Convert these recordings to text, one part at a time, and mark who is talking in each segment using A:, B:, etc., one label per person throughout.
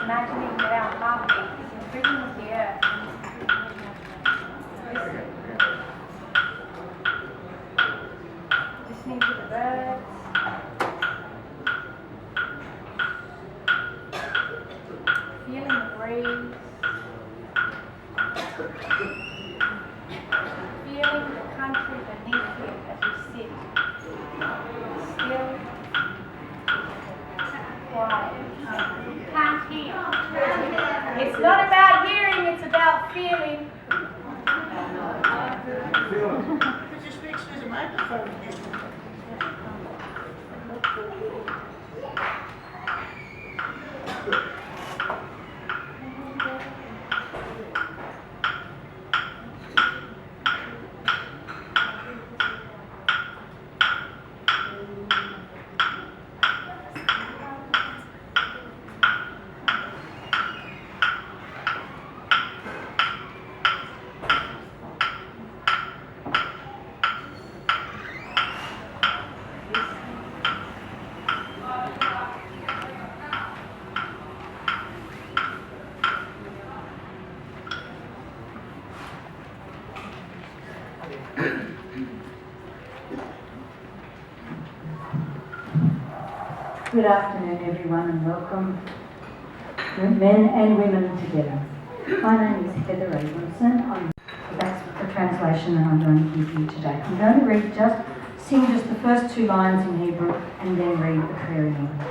A: Imagining that our heartbeat is in rhythm with the earth. Listening to the birds. Feeling the breeze. Feeling the country beneath you as you sit. Still, quiet. Can't hear. It's not about hearing, it's about feeling.
B: But you speak through the microphone.
C: Good afternoon, everyone, and welcome, men and women together. My name is Heather Abramson. That's the translation that I'm going to give you today. I'm going to sing just the first two lines in Hebrew and then read the prayer in English.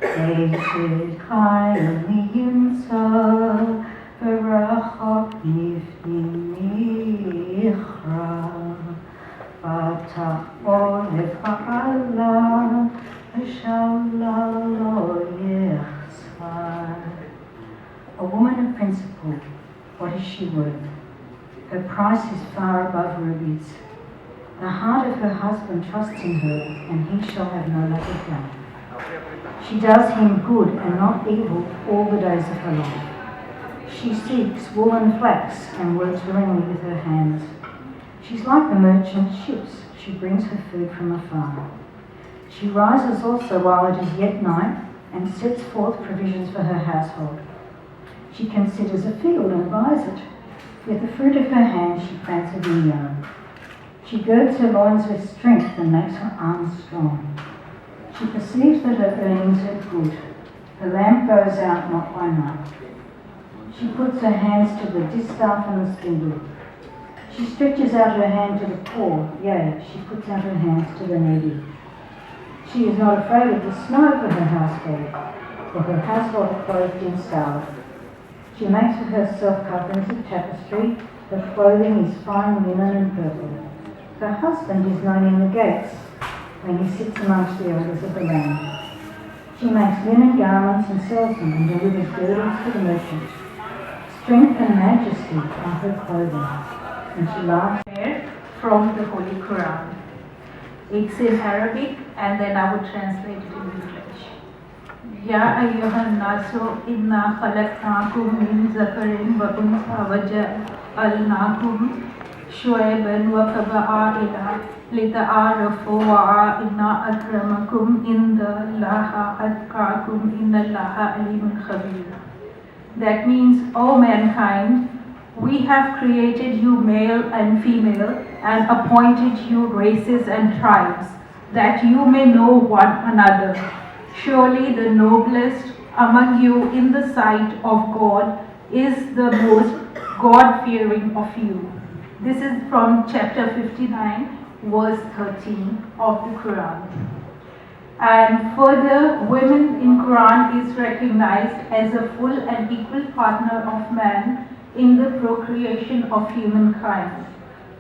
C: Eishet chayil yimsa v'rachok nifnim michra v'ta'olef ha'ala v'shalal lo yichsar. A woman of principle, what is she worth? Her price is far above rubies. The heart of her husband trusts in her, and he shall have no lack of gain. She does him good and not evil all the days of her life. She seeks wool and flax and works willingly with her hands. She's like the merchant ships. She brings her food from afar. She rises also while it is yet night and sets forth provisions for her household. She considers a field and buys it. With the fruit of her hands she plants a vineyard. She girds her loins with strength and makes her arms strong. She perceives that her earnings are good. The lamp goes out not by night. She puts her hands to the distaff and the spindle. She stretches out her hand to the poor, yea, she puts out her hands to the needy. She is not afraid of the snow for her household, for her household are clothed in scarlet. She makes for herself coverings of tapestry, her clothing is fine linen and purple. Her husband is known in the gates, when he sits amongst the elders of the land. She makes linen garments and sells them and delivers girdles to the merchant. Strength and majesty are her clothing, and she laughs.
D: From the Holy Quran. It's in Arabic and then I would translate it in English. Ya ayyuhan nasu inna khalaqnakum min zakarin wa untha wa ja'alnakum shu'ayban wa qaba'ila lita'arafu wa inna akramakum indallahi atqakum innallaha alimun khabir. That means, O mankind, we have created you male and female and appointed you races and tribes, that you may know one another. Surely the noblest among you in the sight of God is the most God-fearing of you. This is from chapter 59, verse 13 of the Quran. And further, women in Quran is recognized as a full and equal partner of man in the procreation of humankind.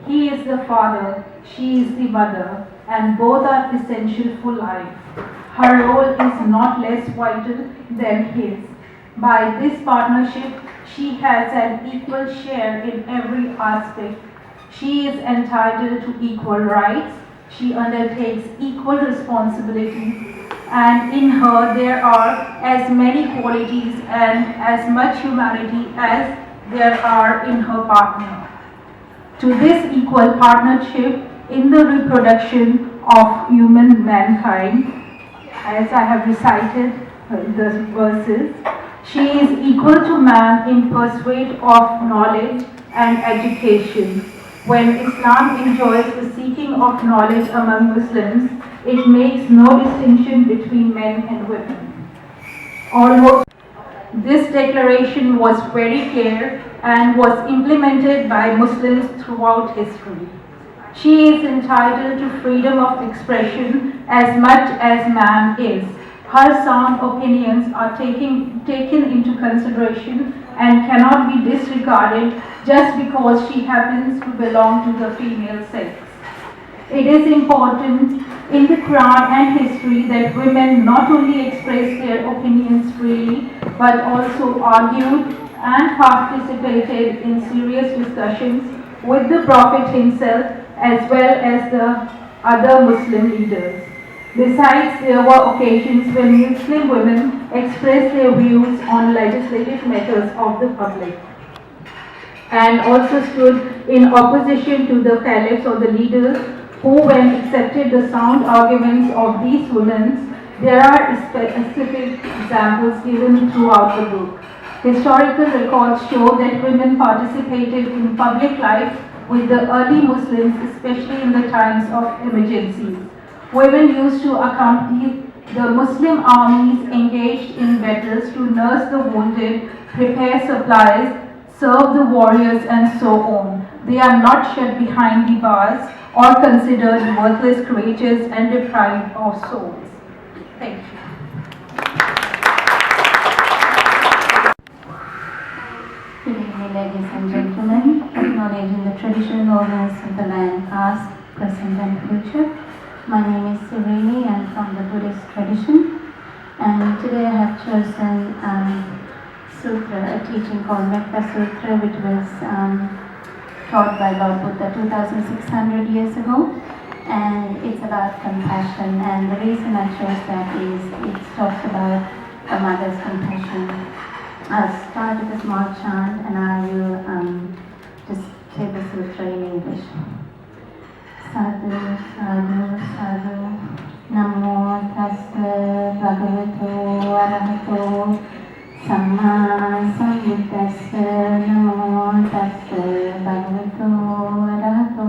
D: He is the father, she is the mother, and both are essential for life. Her role is not less vital than his. By this partnership, she has an equal share in every aspect. She is entitled to equal rights. She undertakes equal responsibilities, and in her there are as many qualities and as much humanity as there are in her partner. To this equal partnership in the reproduction of human mankind, as I have recited the verses, she is equal to man in pursuit of knowledge and education. When Islam enjoins the seeking of knowledge among Muslims, it makes no distinction between men and women. Although this declaration was very clear and was implemented by Muslims throughout history. She is entitled to freedom of expression as much as man is. Her sound opinions are taken into consideration and cannot be disregarded just because she happens to belong to the female sex. It is important in the Quran and history that women not only express their opinions freely, but also argued and participated in serious discussions with the Prophet himself as well as the other Muslim leaders. Besides, there were occasions when Muslim women expressed their views on legislative matters of the public and also stood in opposition to the caliphs or the leaders who, when accepted the sound arguments of these women, there are specific examples given throughout the book. Historical records show that women participated in public life with the early Muslims, especially in the times of emergencies. Women used to accompany the Muslim armies engaged in battles to nurse the wounded, prepare supplies, serve the warriors, and so on. They are not shut behind the bars or considered worthless creatures and deprived of souls. Thank you.
E: Good evening, ladies and gentlemen. Acknowledging the traditional owners of the land, past, present, and future. My name is Surini. I'm from the Buddhist tradition, and today I have chosen sutra, a teaching called Metta Sutra, which was taught by Lord Buddha 2,600 years ago, and it's about compassion. And the reason I chose that is it talks about a mother's compassion. I'll start with a small chant and I will just say the sutra in English. Sadhu, sadhu, sadhu. Namo tassa bhagavato arahato samma sambuddhassa. Namo tassa bhagavato arahato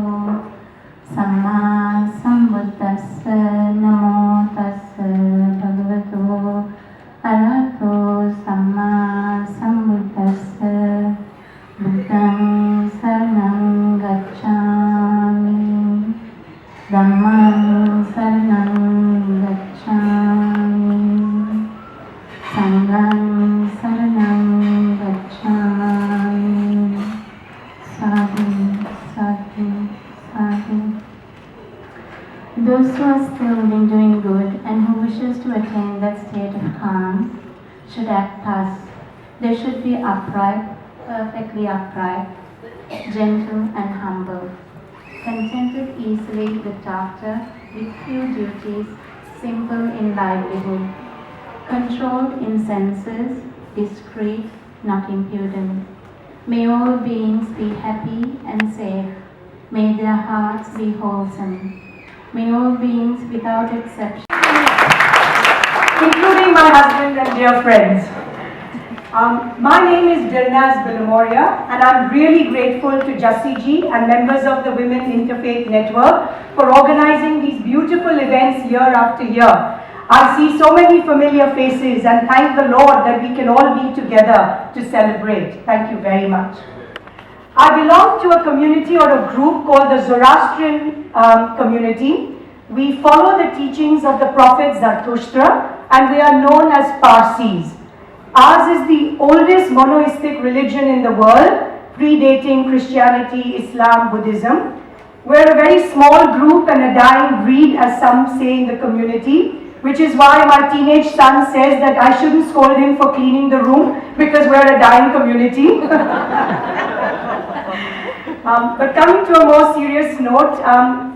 E: samma sambuddhassa. Namo tassa bhagavato arahato samma sambuddhassa. Buddhang saranam gacchami, dhammang saranam gacchami, sanghang saranam gacchami. Sadhu, sadhu, sadhu. Those who are skilled in doing good and who wishes to attain that state of calm should act thus. They should be upright, perfectly upright, gentle and humble, contented easily looked after, with few duties, simple in livelihood, controlled in senses, discreet, not impudent. May all beings be happy and safe. May their hearts be wholesome. May all beings without exception,
F: including my husband and dear friends. My name is Dilnaz Bilamoria, and I'm really grateful to Jassi Ji and members of the Women Interfaith Network for organizing these beautiful events year after year. I see so many familiar faces and thank the Lord that we can all be together to celebrate. Thank you very much. I belong to a community or a group called the Zoroastrian community. We follow the teachings of the Prophet Zarathustra and we are known as Parsis. Ours is the oldest monotheistic religion in the world, predating Christianity, Islam, Buddhism. We're a very small group and a dying breed, as some say in the community, which is why my teenage son says that I shouldn't scold him for cleaning the room because we're a dying community. But coming to a more serious note,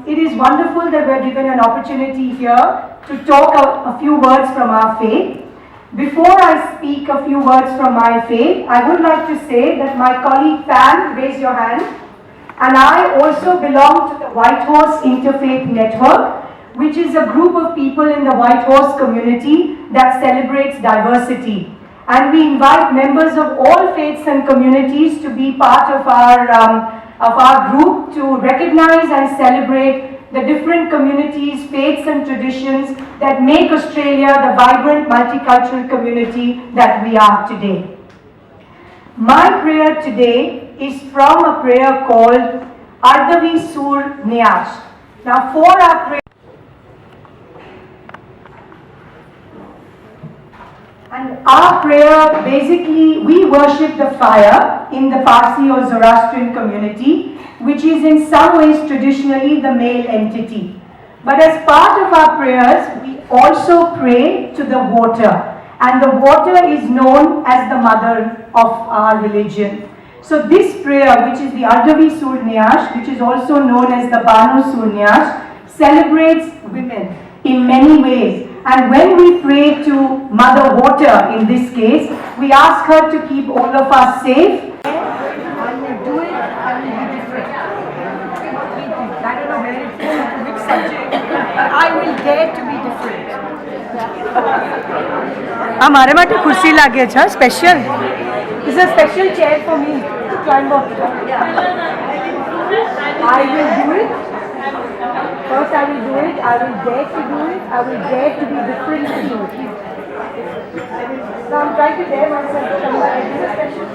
F: it is wonderful that we're given an opportunity here to talk a few words from our faith. Before I speak a few words from my faith, I would like to say that my colleague Pam, raise your hand, and I also belong to the White Horse Interfaith Network, which is a group of people in the White Horse community that celebrates diversity. And we invite members of all faiths and communities to be part of our group to recognize and celebrate the different communities, faiths and traditions that make Australia the vibrant multicultural community that we are today. My prayer today is from a prayer called Ardavi Sur Nyash. Now for our prayer, and our prayer, basically, we worship the fire in the Parsi or Zoroastrian community, which is in some ways traditionally the male entity. But as part of our prayers, we also pray to the water. And the water is known as the mother of our religion. So this prayer, which is the Ardavi Sur Nyash, which is also known as the Banu Sur Nyash, celebrates women in many ways. And when we pray to Mother Water, in this case, we ask her to keep all of us safe.
B: I will do it, I will be different. I don't know which subject, but I will dare to be different.
F: हमारे માટે ખુરશી લાગે છે special. This is a special chair for me to climb up. I will do it. First I will do it, I will dare to do it, I will dare to be different to do it. So I'm trying to dare myself to come back. This is a special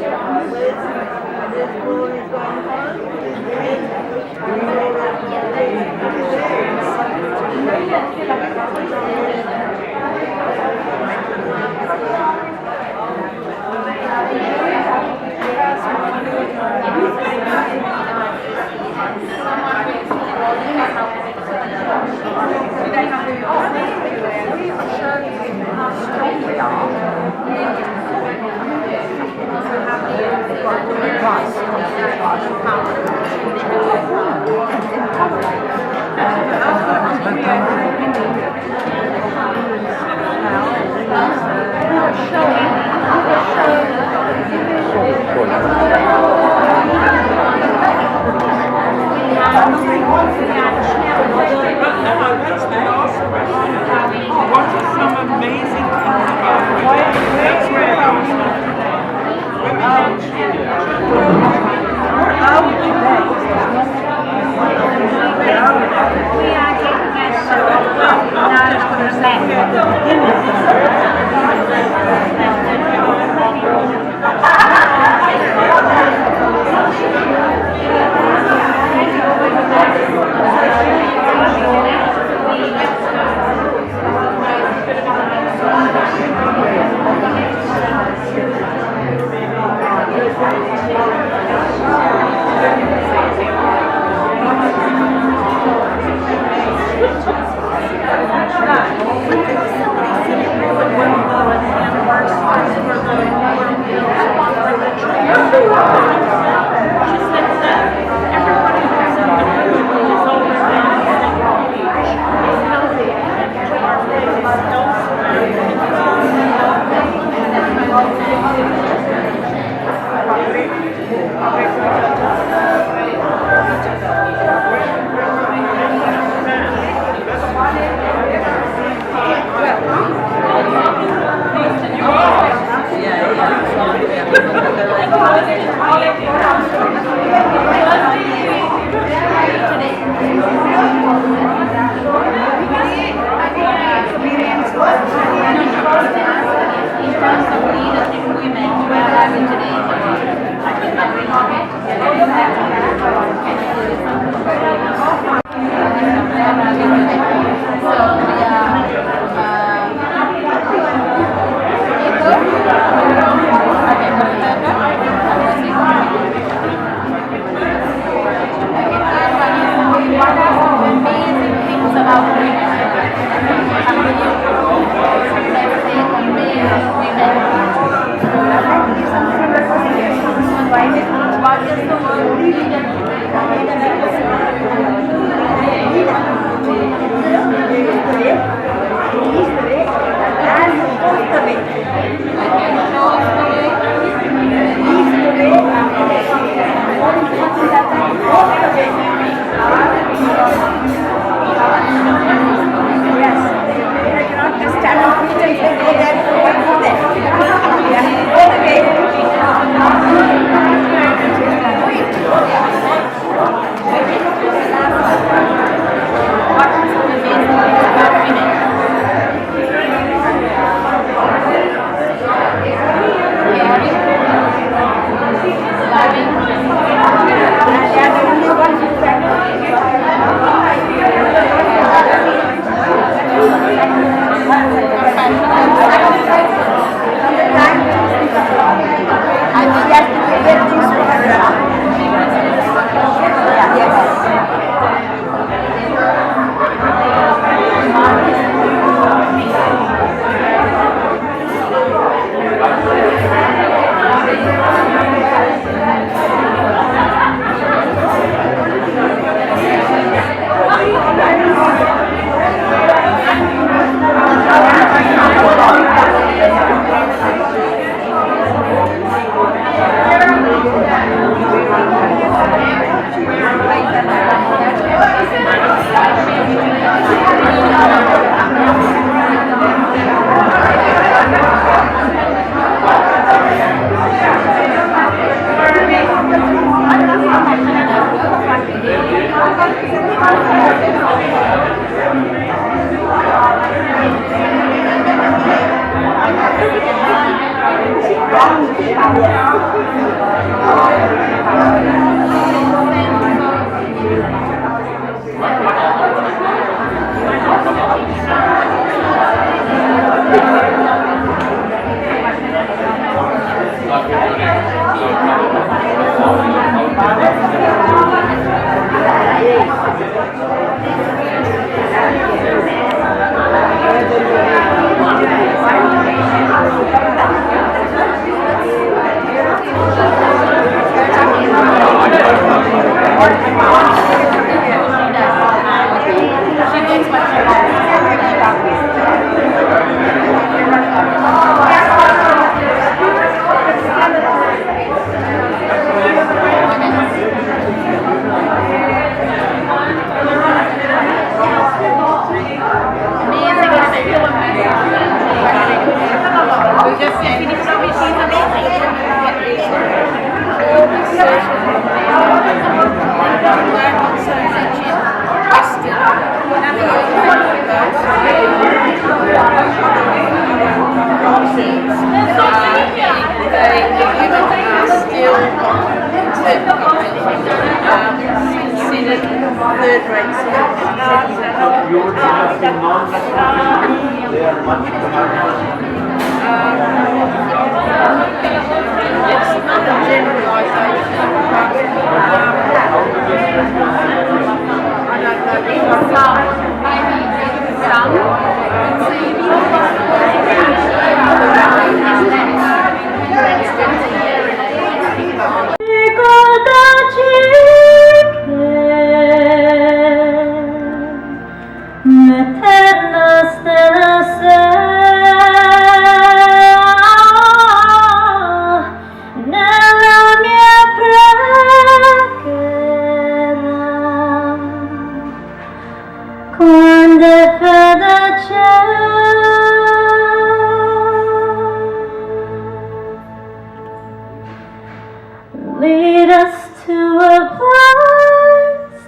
E: Lead us to a place,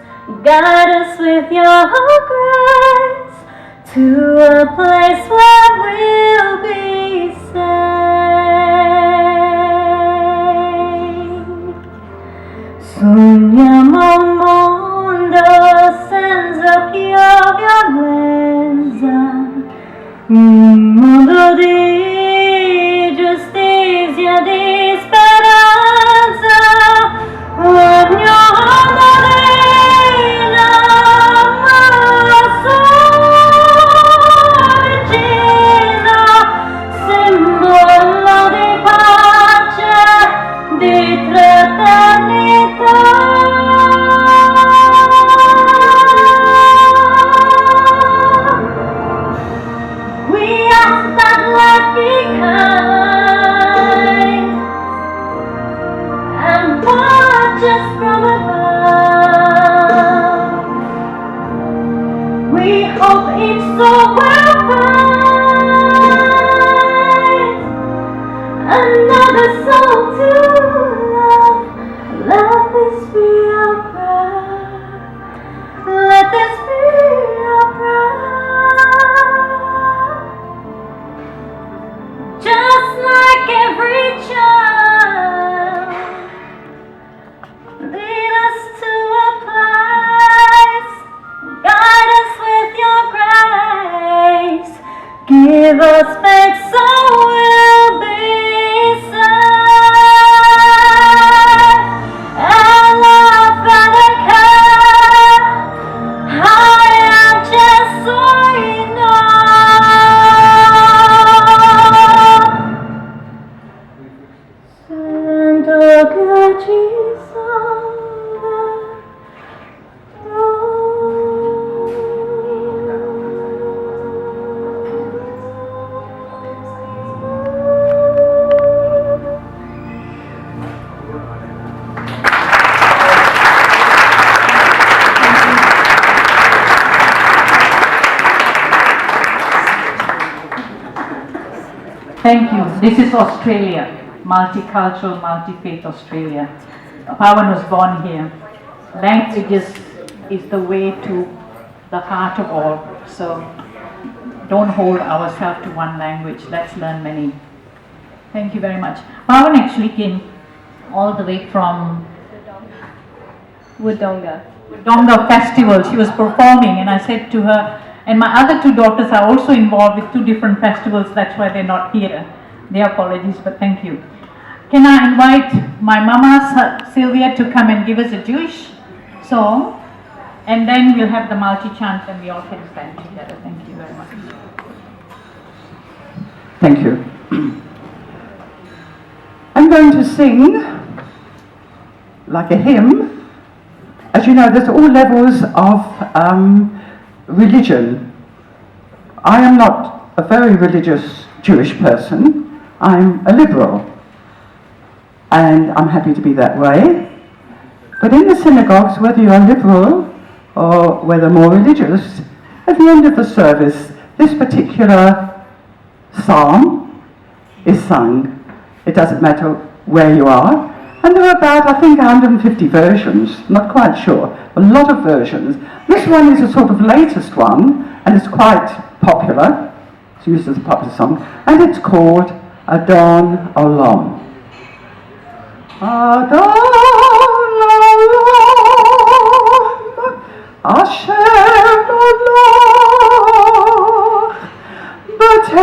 E: guide us with your grace, to a place where we'll be saved. Sogniamo un mondo senza violenza, un mondo di giustizia, di speranza, ognuno nella sorgina, simbolo di pace, di fraternità. We ask that life be kind and watch us from above. We hope each soul will find another soul to love. Let this be our prayer. Let this be our prayer. Just like every child, lead us to a place, guide us with your grace, give us faith so we'll be saved. And love and care, higher just so you know. Santo
D: Thank you. This is Australia, multicultural, multi-faith Australia. Pawan was born here. Languages is the way to the heart of all. So don't hold ourselves to one language. Let's learn many. Thank you very much. Pawan actually came all the way from Wodonga festival. She was performing, and I said to her, and my other two daughters are also involved with two different festivals. That's why they're not here. Their apologies, but thank you. Can I invite my mama Sylvia to come and give us a Jewish song, and then we'll have the multi-chant and we all can stand together. Thank you very much.
G: Thank you. I'm going to sing like a hymn. As you know, there's all levels of religion. I am not a very religious Jewish person. I'm a liberal. And I'm happy to be that way. But in the synagogues, whether you're liberal or whether more religious, at the end of the service, this particular psalm is sung. It doesn't matter where you are. And there are about, I think, 150 versions, not quite sure, a lot of versions. This one is a sort of latest one, and it's quite popular. It's used as a popular song, and it's called Adon Olam. Adon Olam, Asher Olach, B'Teva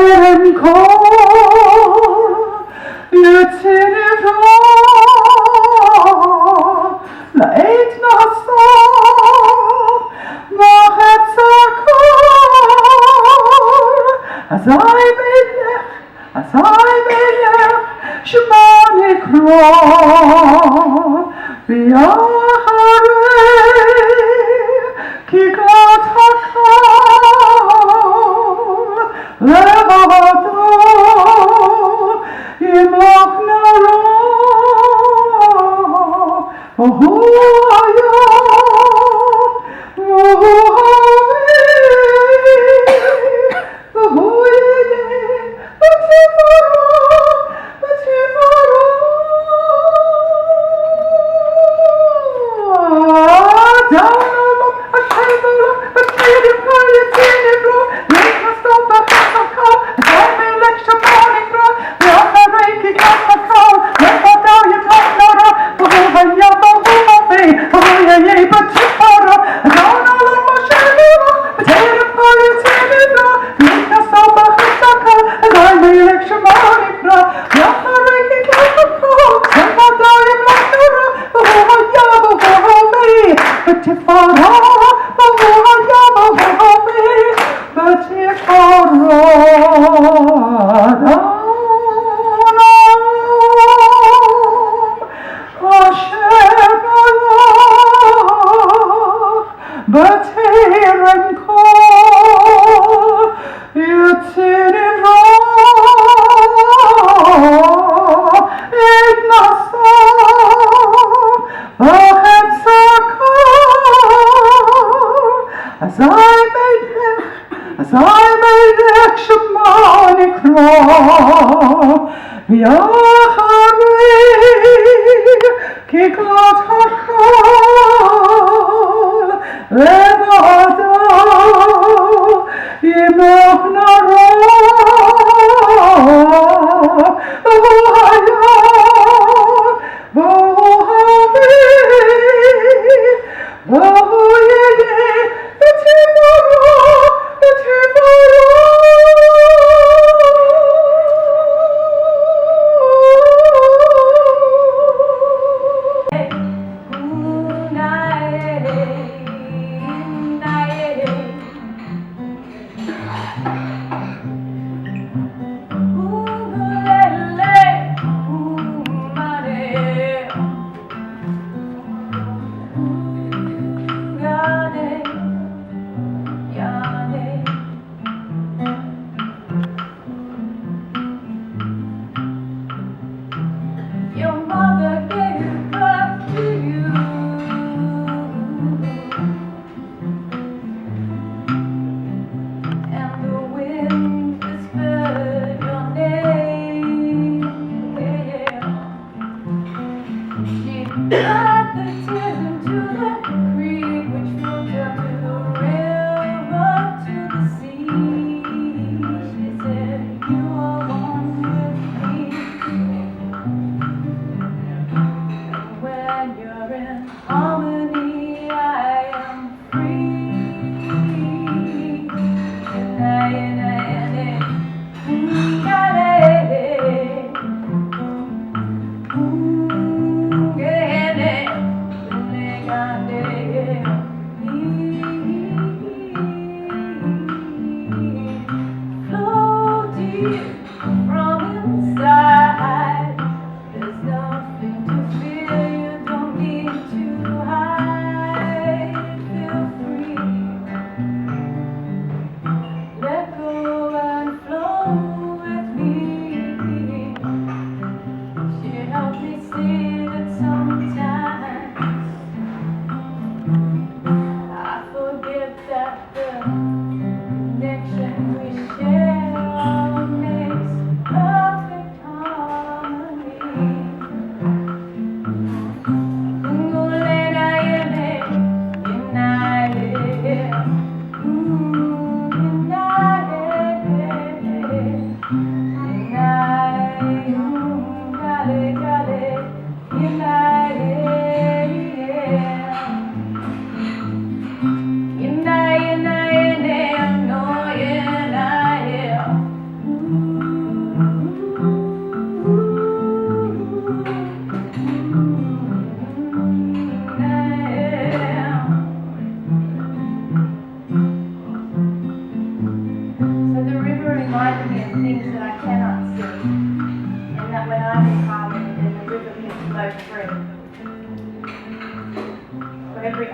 A: And that when I'm in harmony, then the river can flow free.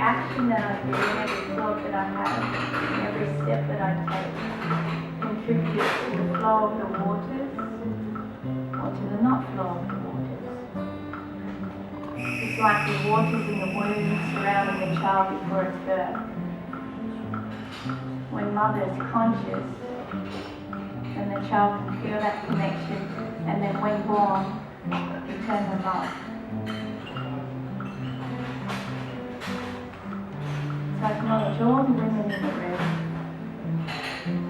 E: action that I do, and every thought that I have, and every step that I take contributes to the flow of the waters or to the not flow of the waters. It's like the waters in the womb surrounding the child before its birth. When mother is conscious, then the child can feel that connection, and then when born, return her love. So I acknowledge all the women in the room,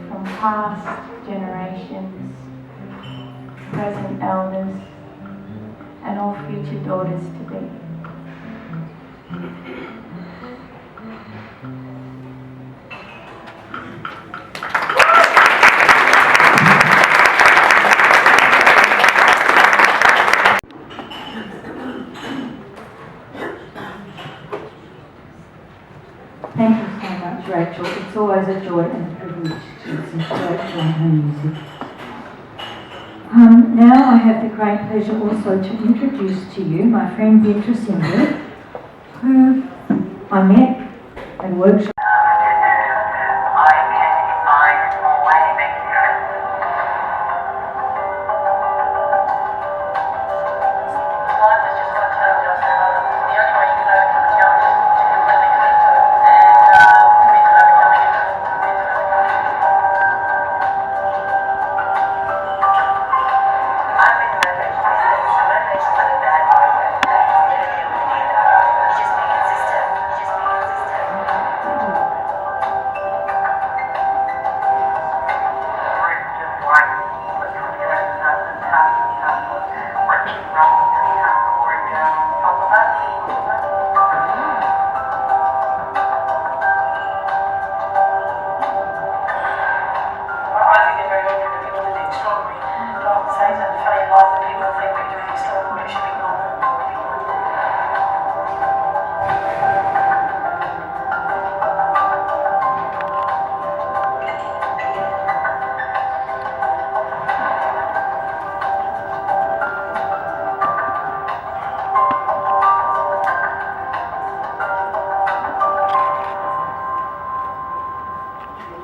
E: from past generations, present elders, and all future daughters to be.
C: Thank you so much, Rachel. It's always a joy and a privilege to listen to Rachel and her music. Now I have the great pleasure also to introduce to you my friend Beatrice Ingrid, who I met at workshop.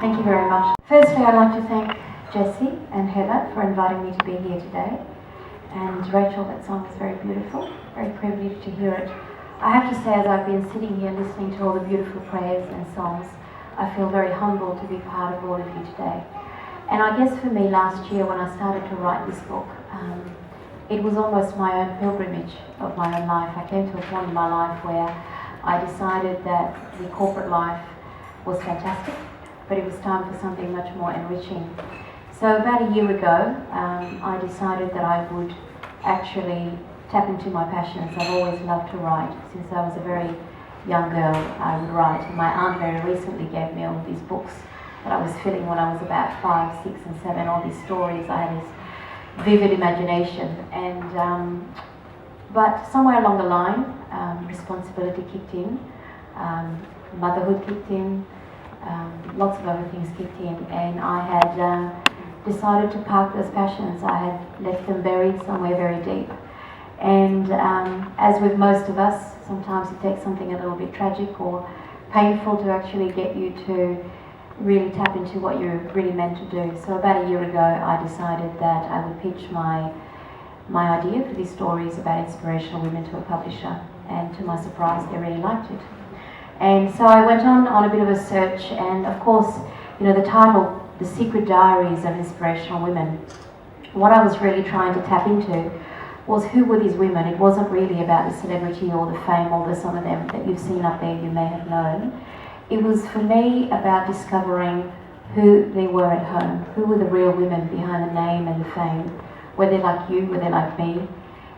H: Thank you very much. Firstly, I'd like to thank Jessie and Heather for inviting me to be here today. And Rachel, that song is very beautiful, very privileged to hear it. I have to say, as I've been sitting here listening to all the beautiful prayers and songs, I feel very humbled to be part of all of you today. And I guess for me last year when I started to write this book, it was almost my own pilgrimage of my own life. I came to a point in my life where I decided that the corporate life was fantastic, but it was time for something much more enriching. So about a year ago, I decided that I would actually tap into my passions. I've always loved to write. Since I was a very young girl, I would write. And my aunt very recently gave me all these books that I was filling when I was about 5, 6 and 7, all these stories. I had this vivid imagination. And but somewhere along the line, responsibility kicked in, motherhood kicked in, lots of other things kicked in, and I had decided to park those passions. I had left them buried somewhere very deep. And as with most of us, sometimes it takes something a little bit tragic or painful to actually get you to really tap into what you're really meant to do. So about a year ago, I decided that I would pitch my idea for these stories about inspirational women to a publisher, and to my surprise, they really liked it. And so I went on a bit of a search, and of course, you know, the title, The Secret Diaries of Inspirational Women, what I was really trying to tap into was who were these women. It wasn't really about the celebrity or the fame, although some of them that you've seen up there you may have known. It was for me about discovering who they were at home, who were the real women behind the name and the fame. Were they like you, were they like me?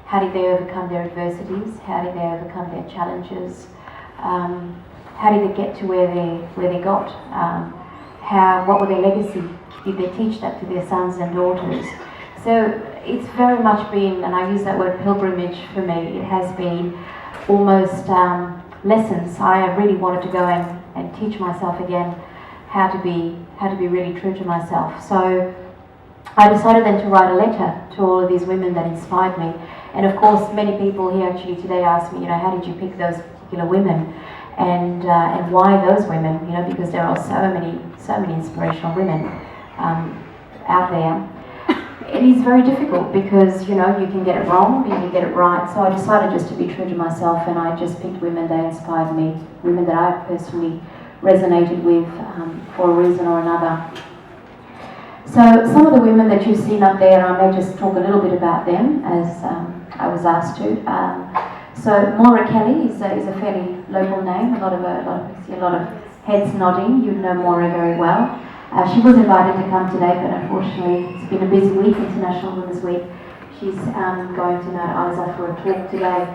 H: How did they overcome their adversities? How did they overcome their challenges? How did they get to where they got? What were their legacy? Did they teach that to their sons and daughters? So it's very much been, and I use that word pilgrimage for me, it has been almost lessons. I really wanted to go and teach myself again how to be really true to myself. So I decided then to write a letter to all of these women that inspired me. And of course, many people here actually today ask me, you know, how did you pick those particular women? and why those women, you know, because there are so many inspirational women out there. It is very difficult because, you know, you can get it wrong, you can get it right. So I decided just to be true to myself, and I just picked women that inspired me, women that I personally resonated with for a reason or another. So some of the women that you've seen up there, I may just talk a little bit about them as I was asked to. So Maura Kelly is a fairly local name. I see a lot of heads nodding. You know Maura very well. She was invited to come today, but unfortunately it's been a busy week, International Women's Week. She's going to Mount Isa for a talk today.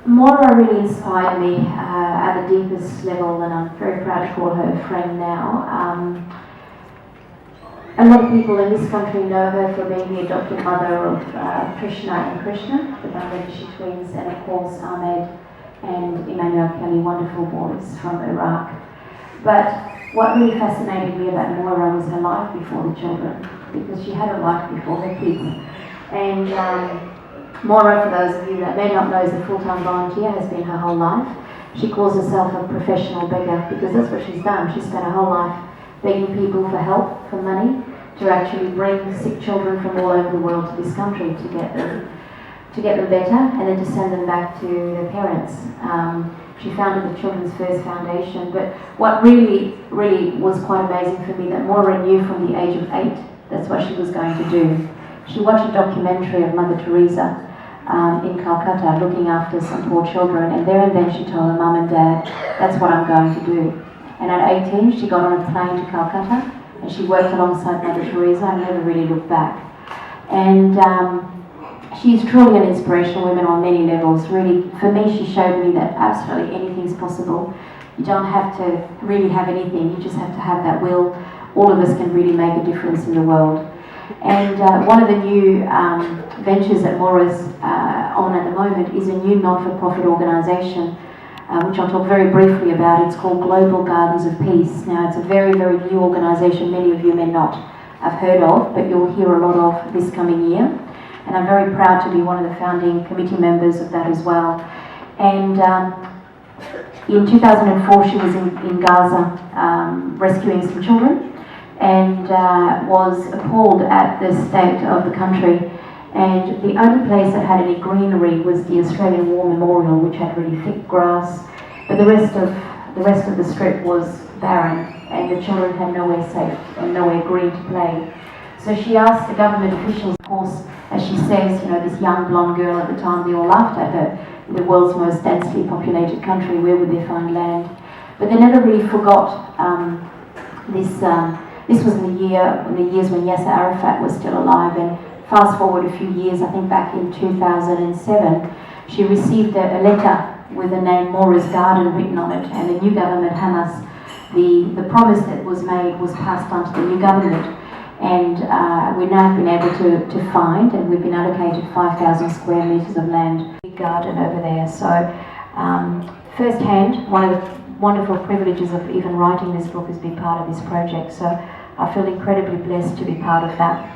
H: Maura really inspired me at the deepest level, and I'm very proud to call her a friend now. A lot of people in this country know her for being the adopted mother of Krishna and Krishna, the Bangladeshi twins, and of course Ahmed and Emmanuel Kelly, wonderful boys from Iraq. But what really fascinated me about Maura was her life before the children, because she had a life before her kids. And Maura, for those of you that may not know, is a full-time volunteer, has been her whole life. She calls herself a professional beggar because that's what she's done. She spent her whole life begging people for help, for money, to actually bring sick children from all over the world to this country to get them better, and then to send them back to their parents. She founded the Children's First Foundation, but what really was quite amazing for me, that Maura knew from the age of 8 that's what she was going to do. She watched a documentary of Mother Teresa in Calcutta looking after some poor children, and there and then she told her mum and dad, that's what I'm going to do. And at 18 she got on a plane to Calcutta and she worked alongside Mother Teresa and never really looked back. And she's truly an inspirational woman on many levels. Really, for me, she showed me that absolutely anything's possible. You don't have to really have anything, you just have to have that will. All of us can really make a difference in the world. And one of the new ventures that Maura's on at the moment is a new non-for-profit organisation, which I'll talk very briefly about. It's called Global Gardens of Peace. Now, it's a very, very new organisation many of you may not have heard of, but you'll hear a lot of this coming year. And I'm very proud to be one of the founding committee members of that as well. And in 2004, she was in Gaza rescuing some children, and was appalled at the state of the country. And the only place that had any greenery was the Australian War Memorial, which had really thick grass, but the rest of the strip was barren, and the children had nowhere safe and nowhere green to play. So she asked the government officials, of course, as she says, you know, this young blonde girl at the time, they all laughed at her, in the world's most densely populated country, where would they find land? But they never really forgot this was in the years when Yasser Arafat was still alive, and fast forward a few years, I think back in 2007, she received a letter with the name Maura's Garden written on it, and the new government, Hamas, the promise that was made was passed on to the new government. And we now have been able to find, and we've been allocated 5,000 square metres of land, big garden over there. So firsthand, one of the wonderful privileges of even writing this book is being part of this project. So I feel incredibly blessed to be part of that.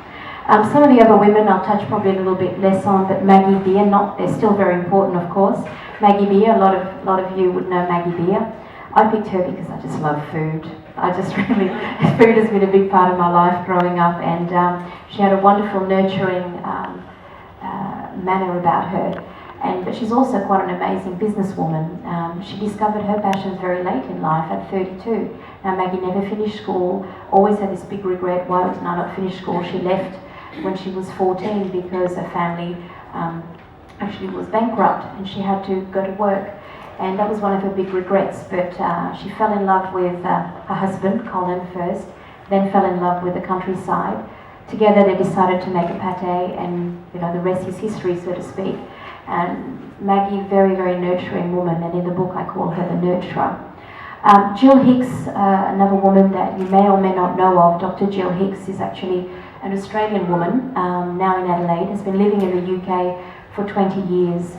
H: Some of the other women I'll touch probably a little bit less on, but Maggie Beer, they're still very important, of course. Maggie Beer, a lot of you would know Maggie Beer. I picked her because I just love food. Food has been a big part of my life growing up, and she had a wonderful, nurturing manner about her. But she's also quite an amazing businesswoman. She discovered her passions very late in life, at 32. Now, Maggie never finished school, always had this big regret, why did I not finish school? She left when she was 14 because her family actually was bankrupt and she had to go to work. And that was one of her big regrets, but she fell in love with her husband, Colin, first, then fell in love with the countryside. Together they decided to make a pate, and you know, the rest is history, so to speak. And Maggie, very, very nurturing woman, and in the book I call her the nurturer. Jill Hicks, another woman that you may or may not know of. Dr. Jill Hicks is actually an Australian woman, now in Adelaide, has been living in the UK for 20 years.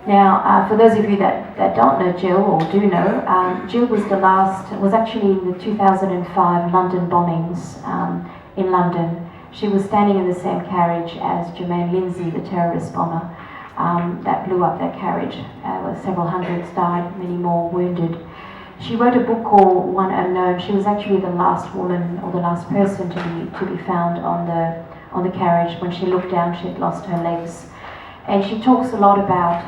H: Now, for those of you that don't know Jill, or do know, Jill was actually in the 2005 London bombings in London. She was standing in the same carriage as Jermaine Lindsay, the terrorist bomber. that blew up that carriage. Several hundreds died, many more wounded. She wrote a book called One Unknown. She was actually the last woman or the last person to be found on the carriage. When she looked down, she had lost her legs. And she talks a lot about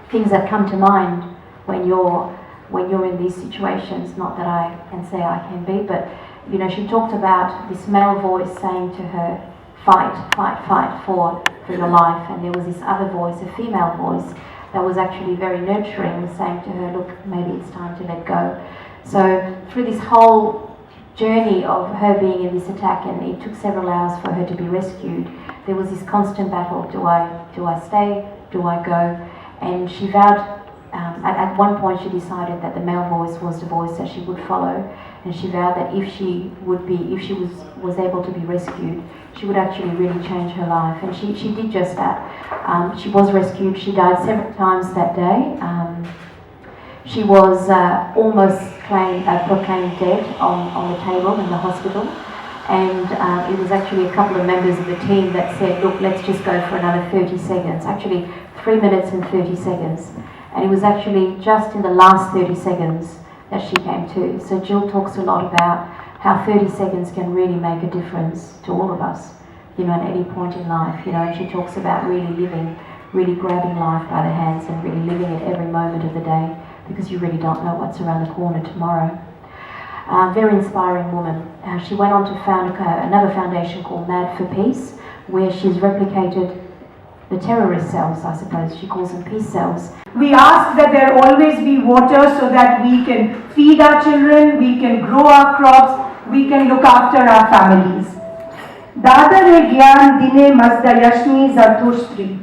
H: things that come to mind when you're in these situations. Not that I can say I can be, but you know, she talked about this male voice saying to her, "Fight, fight, fight for your life." And there was this other voice, a female voice, that was actually very nurturing, saying to her, "Look, maybe it's time to let go." So through this whole journey of her being in this attack, and it took several hours for her to be rescued, there was this constant battle: do I stay? Do I go? And she vowed, at one point she decided that the male voice was the voice that she would follow, and she vowed that if she was able to be rescued, she would actually really change her life. And she did just that. She was rescued. She died several times that day. She was almost proclaimed dead on the table in the hospital. And it was actually a couple of members of the team that said, "Look, let's just go for another 30 seconds. Actually, 3 minutes and 30 seconds. And it was actually just in the last 30 seconds that she came to. So Jill talks a lot about how 30 seconds can really make a difference to all of us, you know, at any point in life, you know. And she talks about really living, really grabbing life by the hands and really living it every moment of the day, because you really don't know what's around the corner tomorrow. Very inspiring woman. She went on to found another foundation called Mad for Peace, where she's replicated the terrorist cells, I suppose. She calls them peace cells.
F: We ask that there always be water so that we can feed our children, we can grow our crops, we can look after our families. Dadare gyan dine mazda yashmi zartushtri.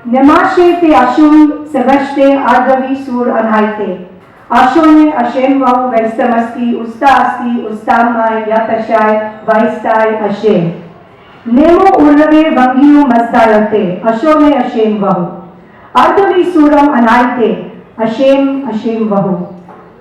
F: Nemashe te ashum sevashte ardavi sur anhaite. Ashone ashem vahu vaistamasti usta asti ustamai yatashai vaistai ashem. Nemo urrave vangiyu mazdayate ashone ashem vahu. Ardavi suram anaite ashem ashem vahu.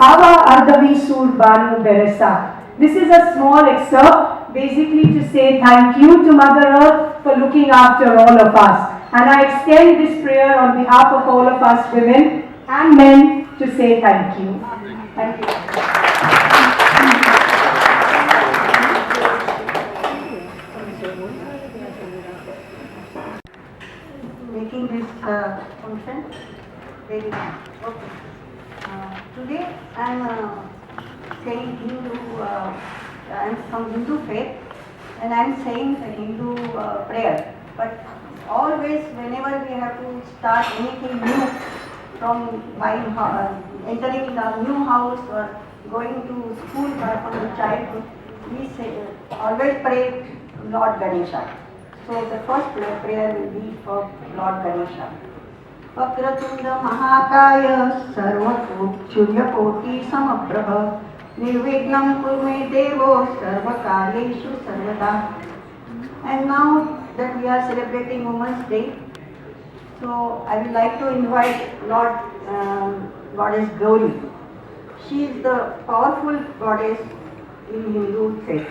F: Ava ardavi sur banu beresa. This is a small excerpt basically to say thank you to Mother Earth for looking after all of us. And I extend this prayer on behalf of all of us women and men to say thank you. Thank you.
I: Making this function very nice. Okay. Today I am saying Hindu, I am from Hindu faith, and I am saying the Hindu prayer. But always, whenever we have to start anything new, from buying, entering a new house or going to school from the childhood, we say, always pray Lord Ganesha. So the first prayer will be for Lord Ganesha. Vakratunda Mahakaya Sarvakoti Samaprabha Nirvignam Kurme Devo Sarvakaryeshu Sarvada. And now that we are celebrating Women's Day, so I would like to invite Goddess Gauri. She is the powerful goddess in Hindu faith.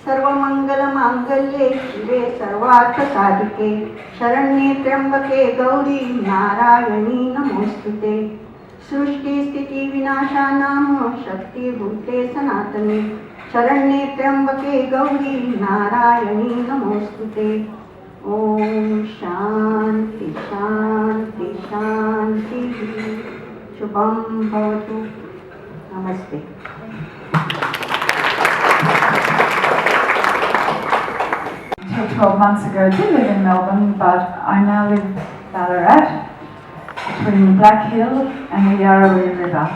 I: Sarvamangala Mangalye Shive Sarvartha Sadhike Sharanye Trambake Gauri Narayani Namostute Srushti Sthiti Vinashanam Shakti Bhute Sanatani Sharanye Trambake Gauri Narayani Namostute. Om Shanti Shanti Shanti Shubham Bhavatu. Namaste.
B: 12 months ago, did live in Melbourne, but I now live in Ballarat, between Black Hill and the Yarrawee River,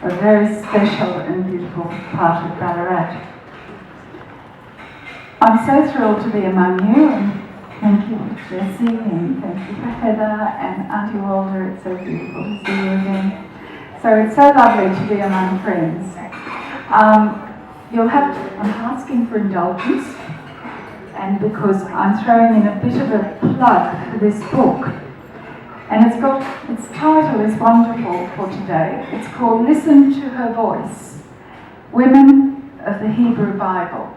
B: a very special and beautiful part of Ballarat. I'm so thrilled to be among you, and thank you to Jessie, and thank you for Heather and Auntie Walter. It's so beautiful to see you again. So it's so lovely to be among friends. I'm asking for indulgence, and because I'm throwing in a bit of a plug for this book, and its title is wonderful for today. It's called Listen to Her Voice, Women of the Hebrew Bible.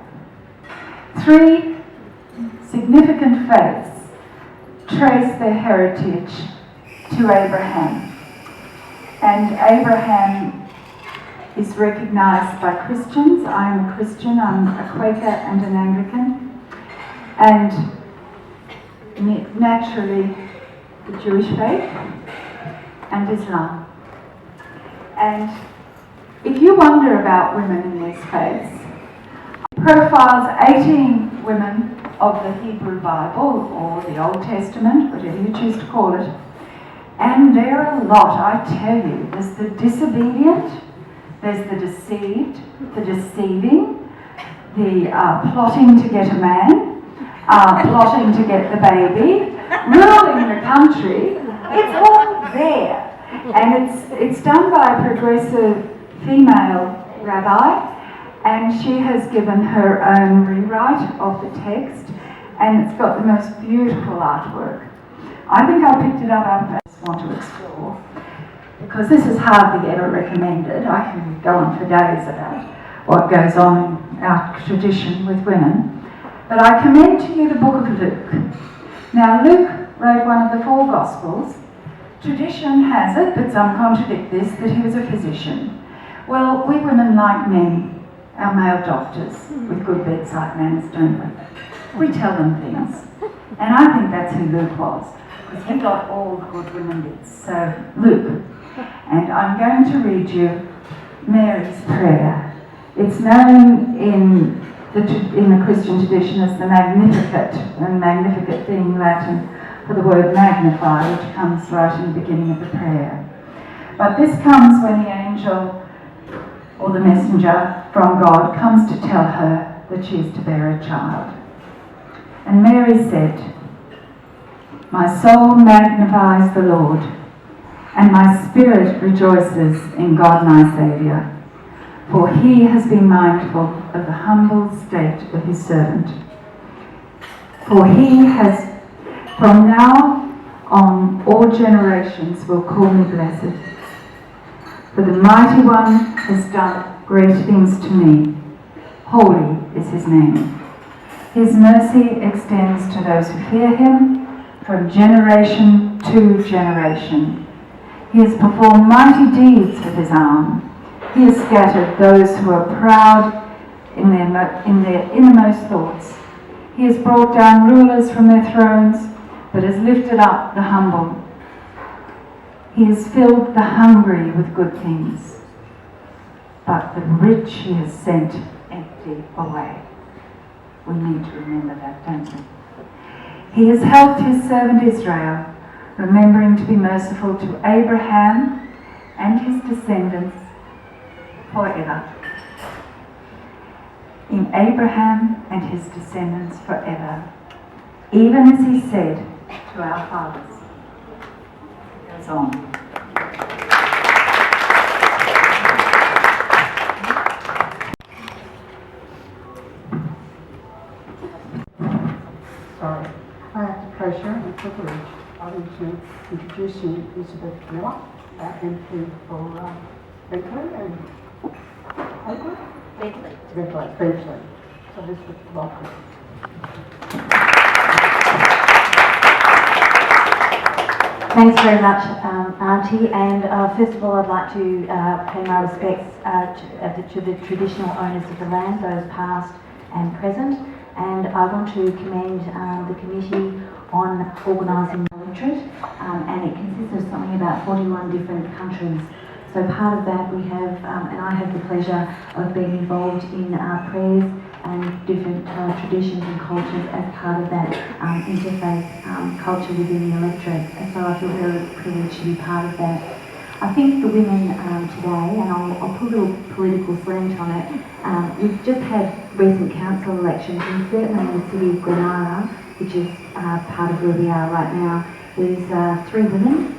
B: 3 significant faiths trace their heritage to Abraham. And Abraham is recognised by Christians. I am a Christian, I'm a Quaker and an Anglican. And naturally, the Jewish faith and Islam. And if you wonder about women in these faiths, profiles 18 women of the Hebrew Bible or the Old Testament, whatever you choose to call it. And there are a lot, I tell you. There's the disobedient, there's the deceived, the deceiving, the plotting to get a man, plotting to get the baby, ruling the country. It's all there. And it's done by a progressive female rabbi, and she has given her own rewrite of the text, and it's got the most beautiful artwork. I think I picked it up after I just want to explore, because this is hardly ever recommended. I can go on for days about what goes on in our tradition with women. But I commend to you the book of Luke. Now, Luke wrote one of the 4 Gospels. Tradition has it, but some contradict this, that he was a physician. Well, we women like men, our male doctors, with good bedside manners, don't we? We tell them things. And I think that's who Luke was, because he got all the good women bits. So, Luke. And I'm going to read you Mary's prayer. It's known in the Christian tradition as the Magnificat, and Magnificat being Latin for the word magnify, which comes right in the beginning of the prayer. But this comes when the angel or the messenger from God comes to tell her that she is to bear a child. And Mary said, "My soul magnifies the Lord, and my spirit rejoices in God my Saviour, for he has been mindful of the humble state of his servant. For he has, from now on, all generations will call me blessed. For the Mighty One has done great things to me. Holy is his name. His mercy extends to those who fear him from generation to generation. He has performed mighty deeds with his arm. He has scattered those who are proud in their innermost thoughts. He has brought down rulers from their thrones, but has lifted up the humble. He has filled the hungry with good things, but the rich he has sent empty away." We need to remember that, don't we? "He has helped his servant Israel, remembering to be merciful to Abraham and his descendants forever." In Abraham and his descendants forever, even as he said to our fathers. It goes on.
J: Sorry. I have the pleasure and privilege of introducing Elizabeth Miller, MP for Bentley and Oakwood? Bentley. So Elizabeth, welcome.
H: Thanks very much, Auntie. And first of all, I'd like to pay my respects to the traditional owners of the land, those past and present. And I want to commend the committee on organising the electorate, and it consists of something about 41 different countries. So part of that we have, and I have the pleasure of being involved in prayers and different traditions and cultures as part of that interfaith culture within the electorate. And so I feel very privileged to be part of that. I think the women today, and I'll put a little political slant on it, we've just had recent council elections, and certainly in the city of Granada, which is part of where we are right now, there's 3 women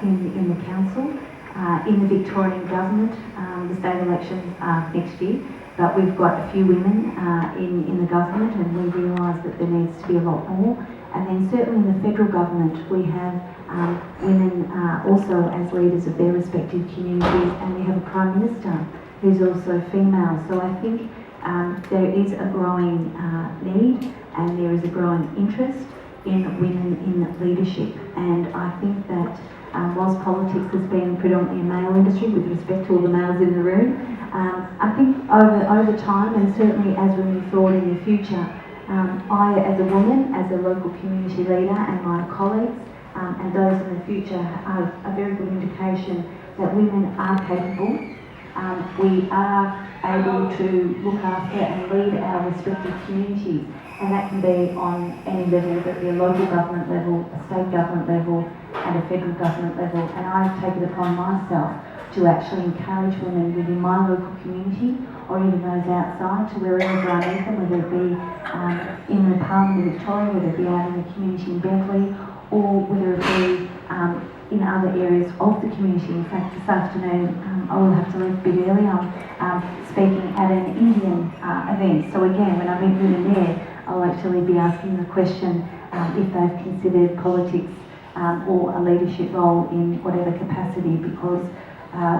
H: in the council. In the Victorian government, the state elections are next year, but we've got a few women in the government, and we realise that there needs to be a lot more. And then certainly in the federal government, we have women also as leaders of their respective communities, and we have a Prime Minister who's also female. So I think there is a growing need, and there is a growing interest
K: in women in leadership. And I think that whilst politics has been predominantly a male industry, with respect to all the males in the room, I think over time, and certainly as we move forward in the future, I as a woman, as a local community leader, and my colleagues and those in the future are a very good indication that women are capable. We are able to look after and lead our respective communities, and that can be on any level, whether it be a local government level, a state government level, and a federal government level. And I've taken it upon myself to actually encourage women within my local community, or even those outside, to wherever I meet them, whether it be in the Parliament of Victoria, whether it be out in the community in Bentley, or whether it be in other areas of the community. In fact, this afternoon I will have to leave a bit early. I'm speaking at an Indian event. So again, when I meet women there, I'll actually be asking the question if they've considered politics or a leadership role in whatever capacity, because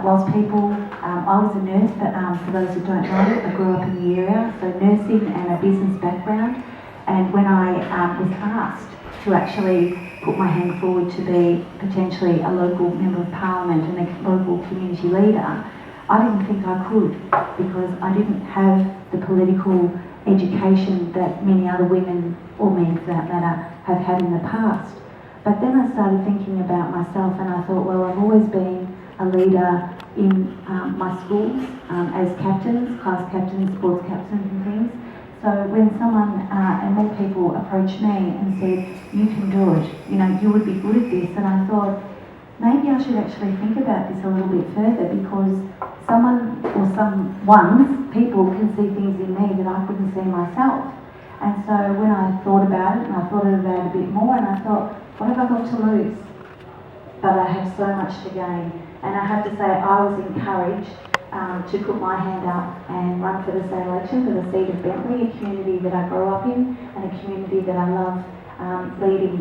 K: whilst people, I was a nurse, but for those who don't know, I grew up in the area, so nursing and a business background. And when I was asked to actually put my hand forward to be potentially a local member of parliament and a local community leader, I didn't think I could, because I didn't have the political education that many other women, or men for that matter, have had in the past. But then I started thinking about myself, and I thought, well, I've always been a leader in my schools as captains, class captains, sports captains and things. So when someone and more people approached me and said, you can do it, you know, you would be good at this, and I thought, maybe I should actually think about this a little bit further, because people can see things in me that I couldn't see myself. And so when I thought about it, and I thought about it a bit more, and I thought, what have I got to lose? But I have so much to gain. And I have to say, I was encouraged to put my hand up and run for the state election for the seat of Bentley, a community that I grew up in and a community that I love leading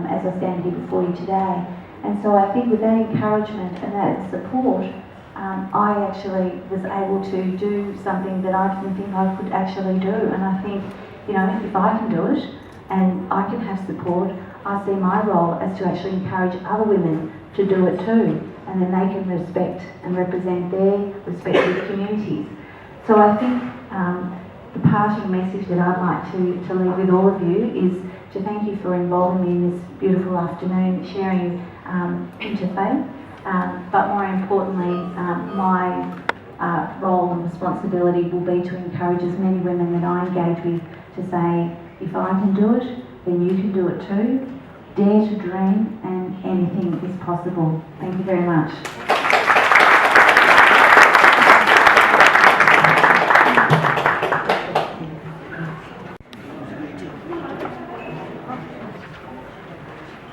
K: as I stand here before you today. And so I think with that encouragement and that support, I actually was able to do something that I didn't think I could actually do. And I think, you know, if I can do it and I can have support, I see my role as to actually encourage other women to do it too. And then they can respect and represent their respective communities. So I think the parting message that I'd like to leave with all of you is to thank you for involving me in this beautiful afternoon, sharing interfaith. But more importantly, my role and responsibility will be to encourage as many women that I engage with to say, if I can do it, then you can do it too. Dare to dream, and anything is possible. Thank you very much.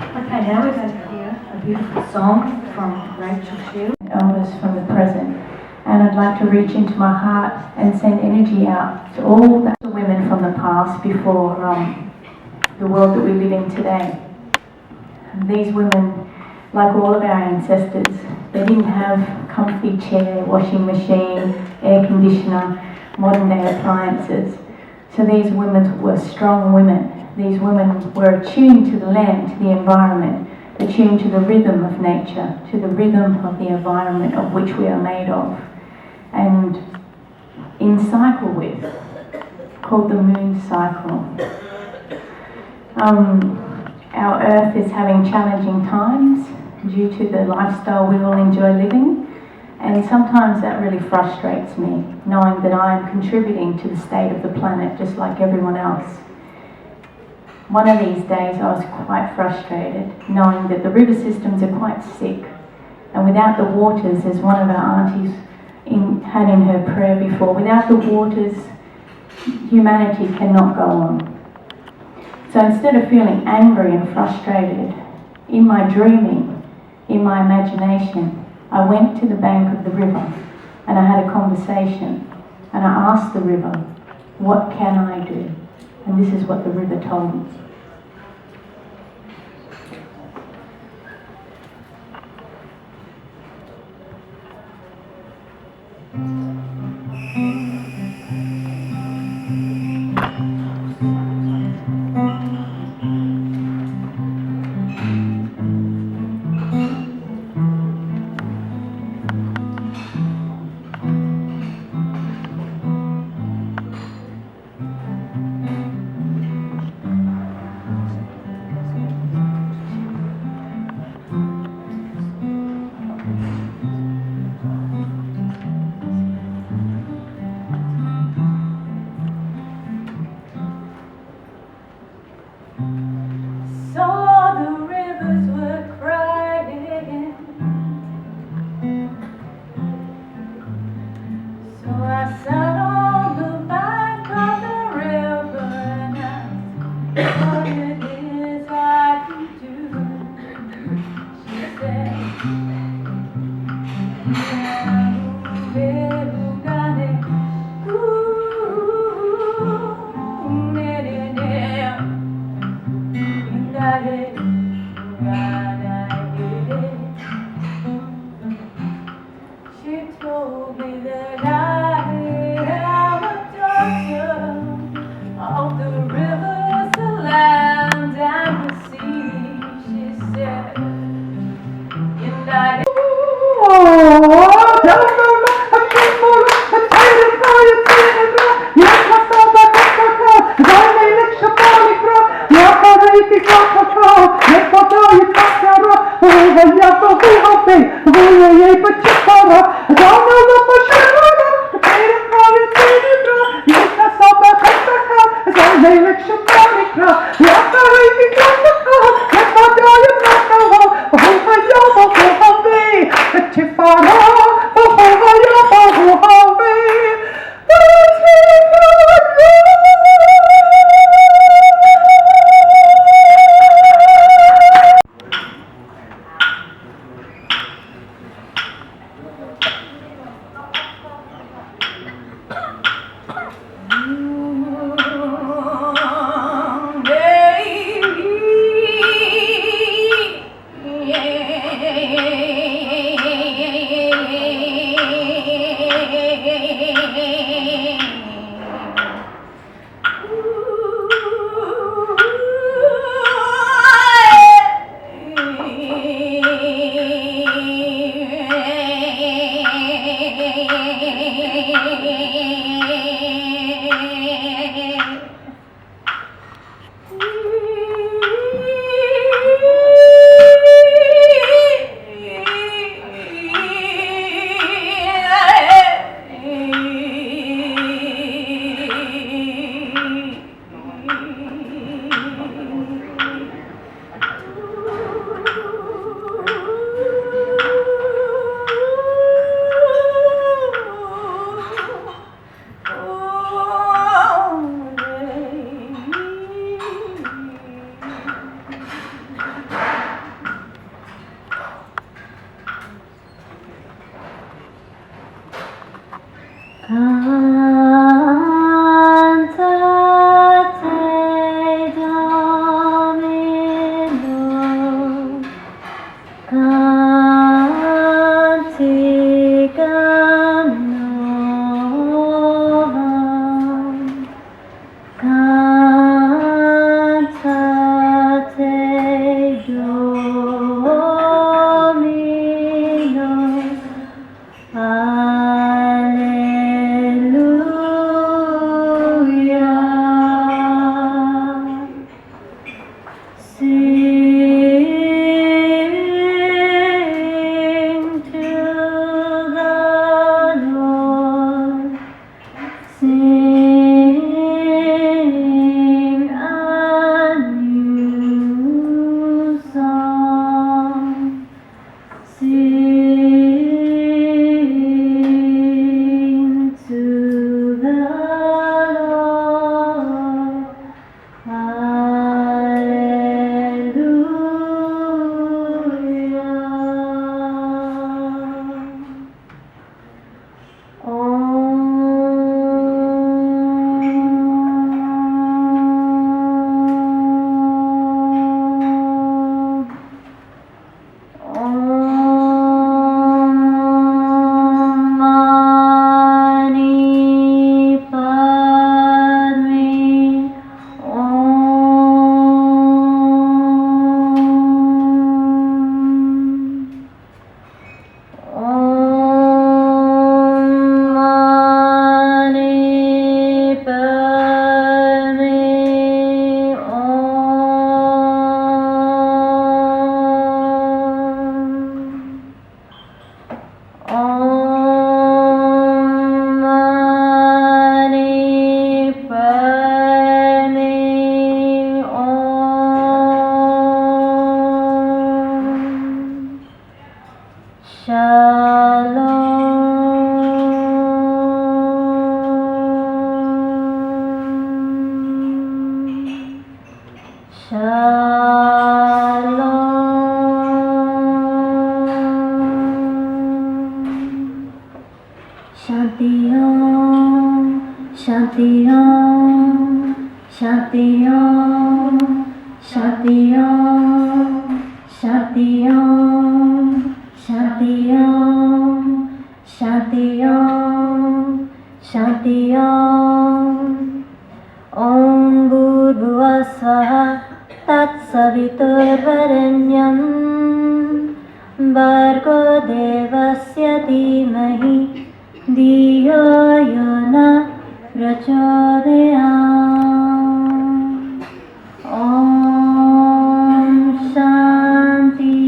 C: Okay, now we're going to hear a beautiful song from Rachel Shield.
B: Elders from the present, and I'd like to reach into my heart and send energy out to all the women from the past before the world that we live in today. These women, like all of our ancestors, they didn't have comfy chair, washing machine, air conditioner, modern day appliances. So these women were strong women. These women were attuned to the land, to the environment, attuned to the rhythm of nature, to the rhythm of the environment of which we are made of, and in cycle with, called the moon cycle. Our earth is having challenging times due to the lifestyle we all enjoy living, and sometimes that really frustrates me, knowing that I am contributing to the state of the planet just like everyone else. One of these days I was quite frustrated, knowing that the river systems are quite sick, and without the waters, as one of our aunties had in her prayer before, without the waters, humanity cannot go on. So instead of feeling angry and frustrated, in my dreaming, in my imagination, I went to the bank of the river and I had a conversation, and I asked the river, what can I do? And this is what the river told me.
E: भर्गो देवस्य धीमहि धियो यो न प्रचोदयात्। ॐ शान्ति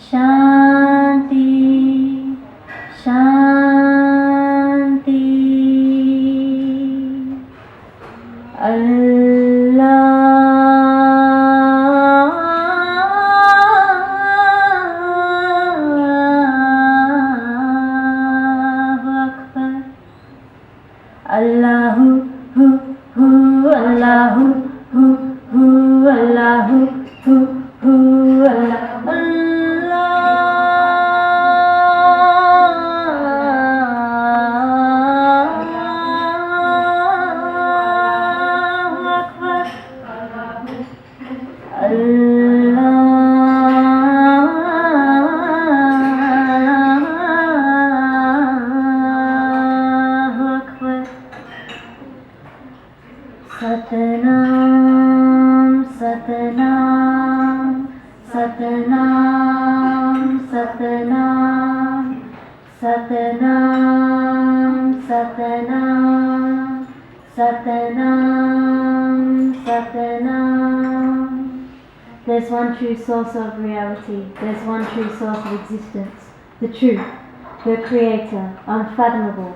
E: शान्ति शान्ति। Allahu hu hu Allahu hu hu Allahu hu hu Allahu Akbar. Allahu Akbar. Satnam Satnam Satnam Satnam Satnam Satnam Satnam Satnam. There's one true source of reality, there's one true source of existence, the truth, the creator, unfathomable,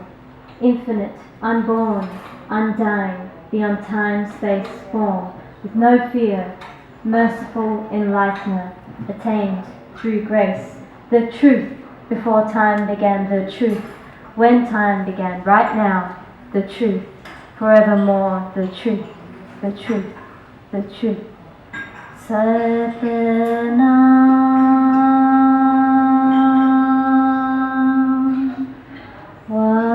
E: infinite, unborn, undying, the on-time space form, with no fear, merciful enlightener, attained through grace, the truth before time began, the truth when time began, right now, the truth, forevermore, the truth, the truth, the truth. Satnam Vaheguru.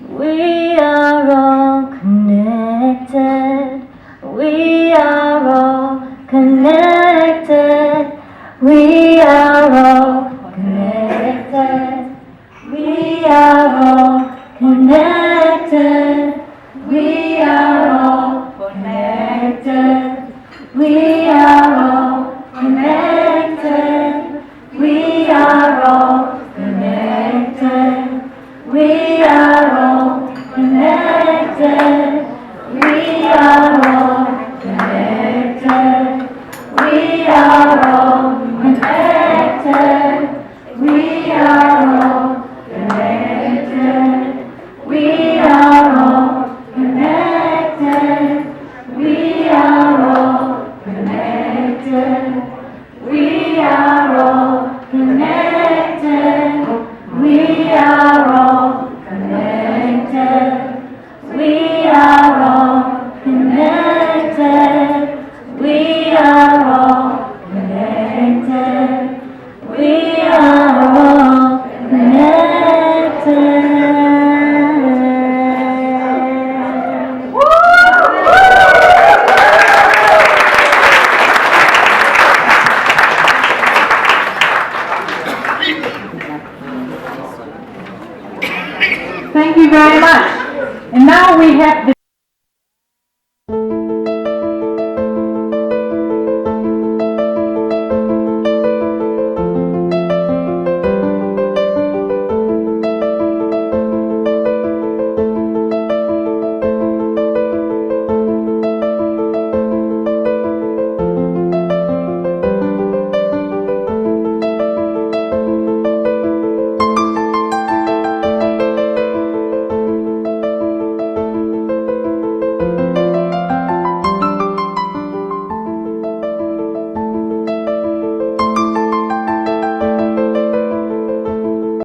E: We are all connected. We are all connected. We are all